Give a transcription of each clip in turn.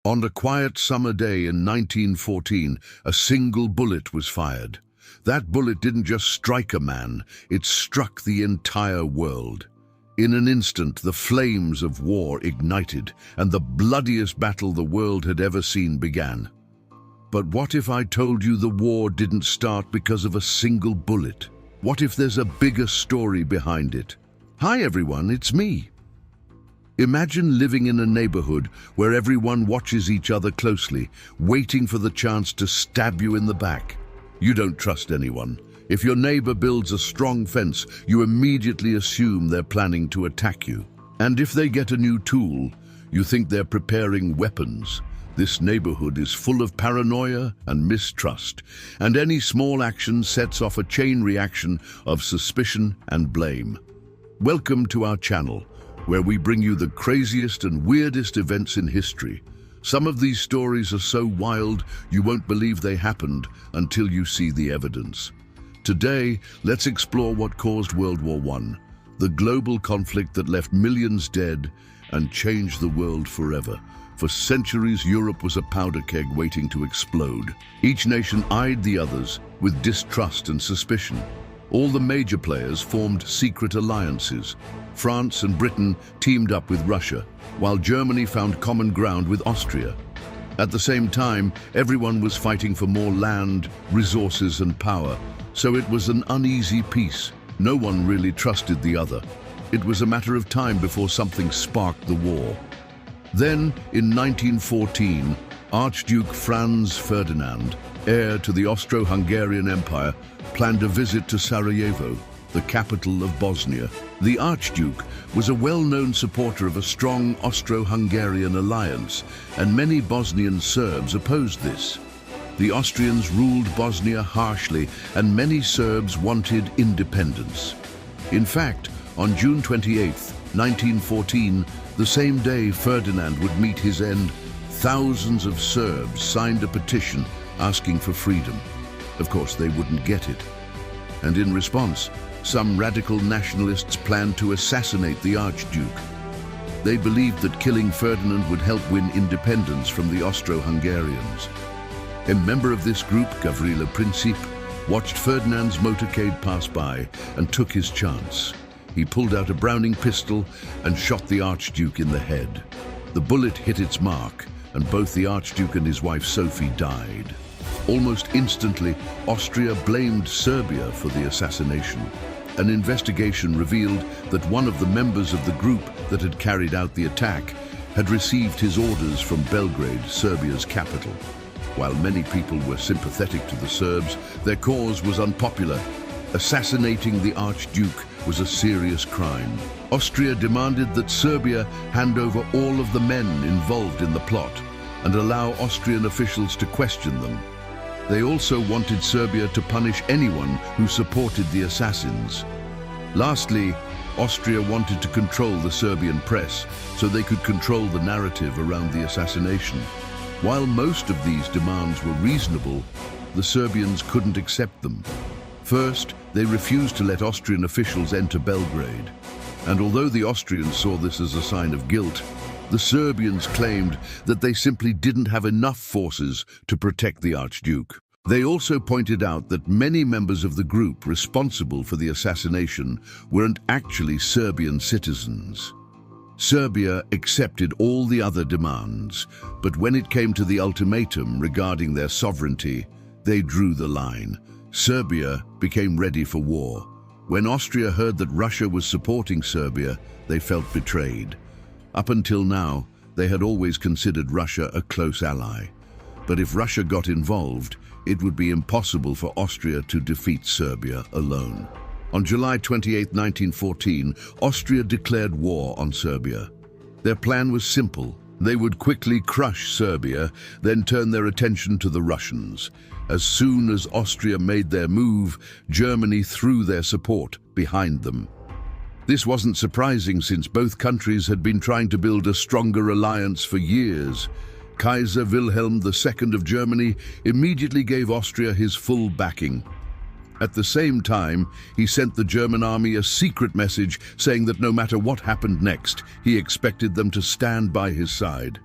On a quiet summer day in 1914, a single bullet was fired. That bullet didn't just strike a man, it struck the entire world. In an instant, the flames of war ignited, and the bloodiest battle the world had ever seen began. But what if I told you the war didn't start because of a single bullet? What if there's a bigger story behind it? Hi everyone, it's me. Imagine living in a neighborhood where everyone watches each other closely, waiting for the chance to stab you in the back. You don't trust anyone. If your neighbor builds a strong fence, you immediately assume they're planning to attack you. And if they get a new tool, you think they're preparing weapons. This neighborhood is full of paranoia and mistrust, and any small action sets off a chain reaction of suspicion and blame. Welcome to our channel, where we bring you the craziest and weirdest events in history. Some of these stories are so wild you won't believe they happened until you see the evidence. Today, let's explore what caused World War I, the global conflict that left millions dead and changed the world forever. For centuries, Europe was a powder keg waiting to explode. Each nation eyed the others with distrust and suspicion. All the major players formed secret alliances. France and Britain teamed up with Russia, while Germany found common ground with Austria. At the same time, everyone was fighting for more land, resources and power, so it was an uneasy peace. No one really trusted the other. It was a matter of time before something sparked the war. Then, in 1914, Archduke Franz Ferdinand, heir to the Austro-Hungarian Empire, planned a visit to Sarajevo, the capital of Bosnia. The Archduke was a well-known supporter of a strong Austro-Hungarian alliance, and many Bosnian Serbs opposed this. The Austrians ruled Bosnia harshly, and many Serbs wanted independence. In fact, on June 28, 1914, the same day Ferdinand would meet his end, thousands of Serbs signed a petition asking for freedom. Of course, they wouldn't get it. And in response, some radical nationalists planned to assassinate the Archduke. They believed that killing Ferdinand would help win independence from the Austro-Hungarians. A member of this group, Gavrilo Princip, watched Ferdinand's motorcade pass by and took his chance. He pulled out a Browning pistol and shot the Archduke in the head. The bullet hit its mark, and both the Archduke and his wife Sophie died. Almost instantly, Austria blamed Serbia for the assassination. An investigation revealed that one of the members of the group that had carried out the attack had received his orders from Belgrade, Serbia's capital. While many people were sympathetic to the Serbs, their cause was unpopular. Assassinating the Archduke was a serious crime. Austria demanded that Serbia hand over all of the men involved in the plot and allow Austrian officials to question them. They also wanted Serbia to punish anyone who supported the assassins. Lastly, Austria wanted to control the Serbian press so they could control the narrative around the assassination. While most of these demands were reasonable, the Serbians couldn't accept them. First, they refused to let Austrian officials enter Belgrade. And although the Austrians saw this as a sign of guilt, the Serbians claimed that they simply didn't have enough forces to protect the Archduke. They also pointed out that many members of the group responsible for the assassination weren't actually Serbian citizens. Serbia accepted all the other demands, but when it came to the ultimatum regarding their sovereignty, they drew the line. Serbia became ready for war. When Austria heard that Russia was supporting Serbia, they felt betrayed. Up until now, they had always considered Russia a close ally. But if Russia got involved, it would be impossible for Austria to defeat Serbia alone. On July 28, 1914, Austria declared war on Serbia. Their plan was simple. They would quickly crush Serbia, then turn their attention to the Russians. As soon as Austria made their move, Germany threw their support behind them. This wasn't surprising since both countries had been trying to build a stronger alliance for years. Kaiser Wilhelm II of Germany immediately gave Austria his full backing. At the same time, he sent the German army a secret message saying that no matter what happened next, he expected them to stand by his side.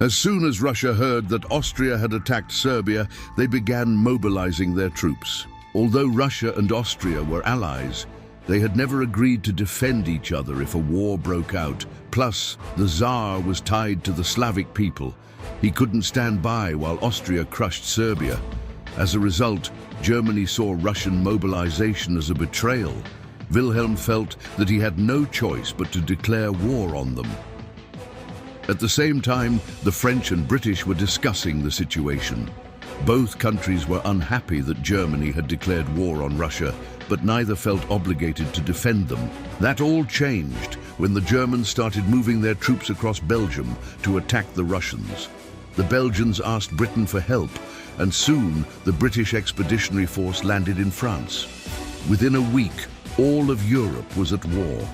As soon as Russia heard that Austria had attacked Serbia, they began mobilizing their troops. Although Russia and Austria were allies, they had never agreed to defend each other if a war broke out. Plus, the Tsar was tied to the Slavic people. He couldn't stand by while Austria crushed Serbia. As a result, Germany saw Russian mobilization as a betrayal. Wilhelm felt that he had no choice but to declare war on them. At the same time, the French and British were discussing the situation. Both countries were unhappy that Germany had declared war on Russia, but neither felt obligated to defend them. That all changed when the Germans started moving their troops across Belgium to attack the Russians. The Belgians asked Britain for help, and soon the British Expeditionary Force landed in France. Within a week, all of Europe was at war.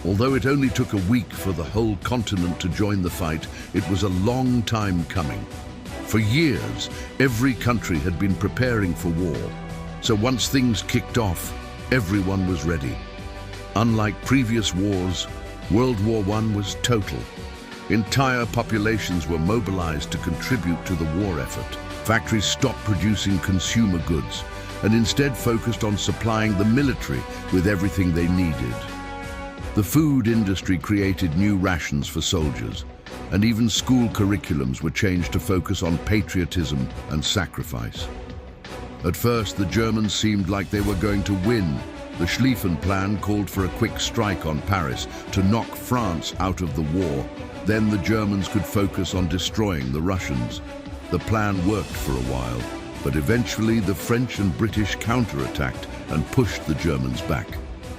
Although it only took a week for the whole continent to join the fight, it was a long time coming. For years, every country had been preparing for war. So once things kicked off, everyone was ready. Unlike previous wars, World War I was total. Entire populations were mobilized to contribute to the war effort. Factories stopped producing consumer goods and instead focused on supplying the military with everything they needed. The food industry created new rations for soldiers, and even school curriculums were changed to focus on patriotism and sacrifice. At first, the Germans seemed like they were going to win. The Schlieffen Plan called for a quick strike on Paris to knock France out of the war. Then the Germans could focus on destroying the Russians. The plan worked for a while, but eventually the French and British counterattacked and pushed the Germans back.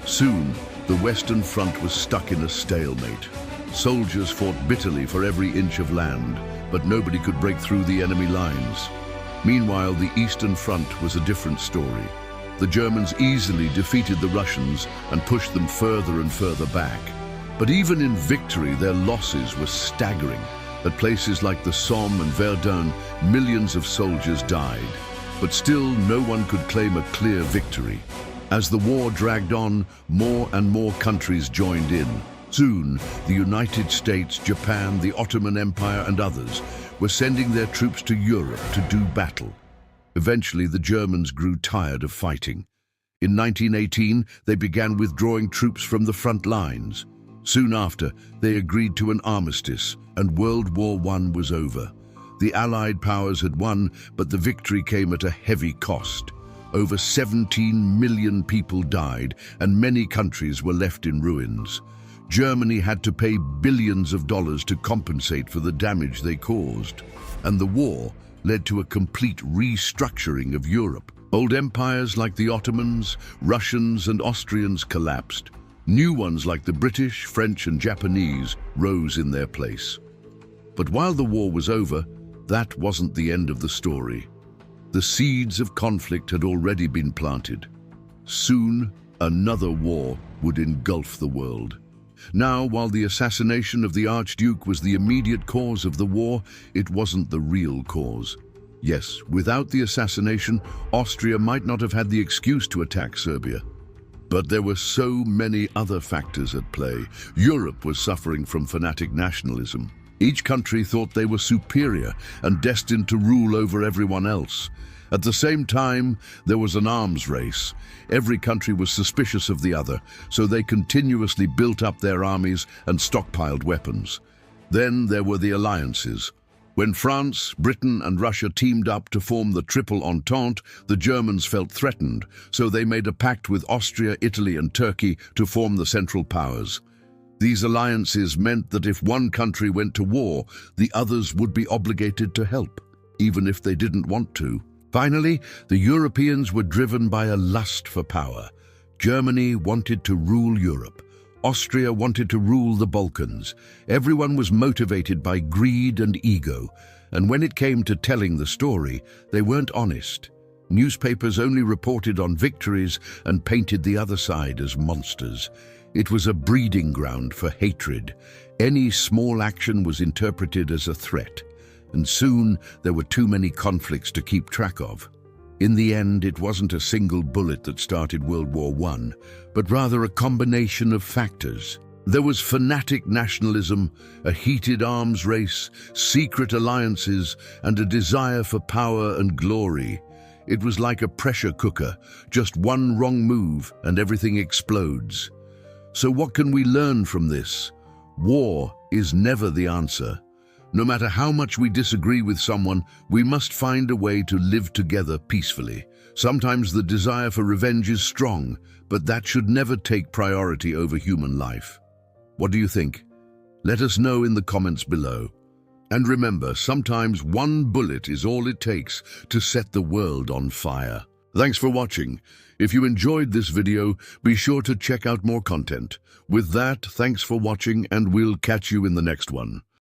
Soon, the Western Front was stuck in a stalemate. Soldiers fought bitterly for every inch of land, but nobody could break through the enemy lines. Meanwhile, the Eastern Front was a different story. The Germans easily defeated the Russians and pushed them further and further back. But even in victory, their losses were staggering. At places like the Somme and Verdun, millions of soldiers died. But still, no one could claim a clear victory. As the war dragged on, more and more countries joined in. Soon, the United States, Japan, the Ottoman Empire, and others were sending their troops to Europe to do battle. Eventually, the Germans grew tired of fighting. In 1918, they began withdrawing troops from the front lines. Soon after, they agreed to an armistice, and World War I was over. The Allied powers had won, but the victory came at a heavy cost. Over 17 million people died, and many countries were left in ruins. Germany had to pay billions of dollars to compensate for the damage they caused. And the war led to a complete restructuring of Europe. Old empires like the Ottomans, Russians, and Austrians collapsed. New ones like the British, French, and Japanese rose in their place. But while the war was over, that wasn't the end of the story. The seeds of conflict had already been planted. Soon, another war would engulf the world. Now, while the assassination of the Archduke was the immediate cause of the war, it wasn't the real cause. Yes, without the assassination, Austria might not have had the excuse to attack Serbia. But there were so many other factors at play. Europe was suffering from fanatic nationalism. Each country thought they were superior and destined to rule over everyone else. At the same time, there was an arms race. Every country was suspicious of the other, so they continuously built up their armies and stockpiled weapons. Then there were the alliances. When France, Britain, and Russia teamed up to form the Triple Entente, the Germans felt threatened, so they made a pact with Austria, Italy, and Turkey to form the Central Powers. These alliances meant that if one country went to war, the others would be obligated to help, even if they didn't want to. Finally, the Europeans were driven by a lust for power. Germany wanted to rule Europe. Austria wanted to rule the Balkans. Everyone was motivated by greed and ego, and when it came to telling the story, they weren't honest. Newspapers only reported on victories and painted the other side as monsters. It was a breeding ground for hatred. Any small action was interpreted as a threat, and soon there were too many conflicts to keep track of. In the end, it wasn't a single bullet that started World War I, but rather a combination of factors. There was fanatic nationalism, a heated arms race, secret alliances, and a desire for power and glory. It was like a pressure cooker, just one wrong move and everything explodes. So what can we learn from this? War is never the answer. No matter how much we disagree with someone, we must find a way to live together peacefully. Sometimes the desire for revenge is strong, but that should never take priority over human life. What do you think? Let us know in the comments below. And remember, sometimes one bullet is all it takes to set the world on fire. Thanks for watching. If you enjoyed this video, be sure to check out more content. With that, thanks for watching, and we'll catch you in the next one.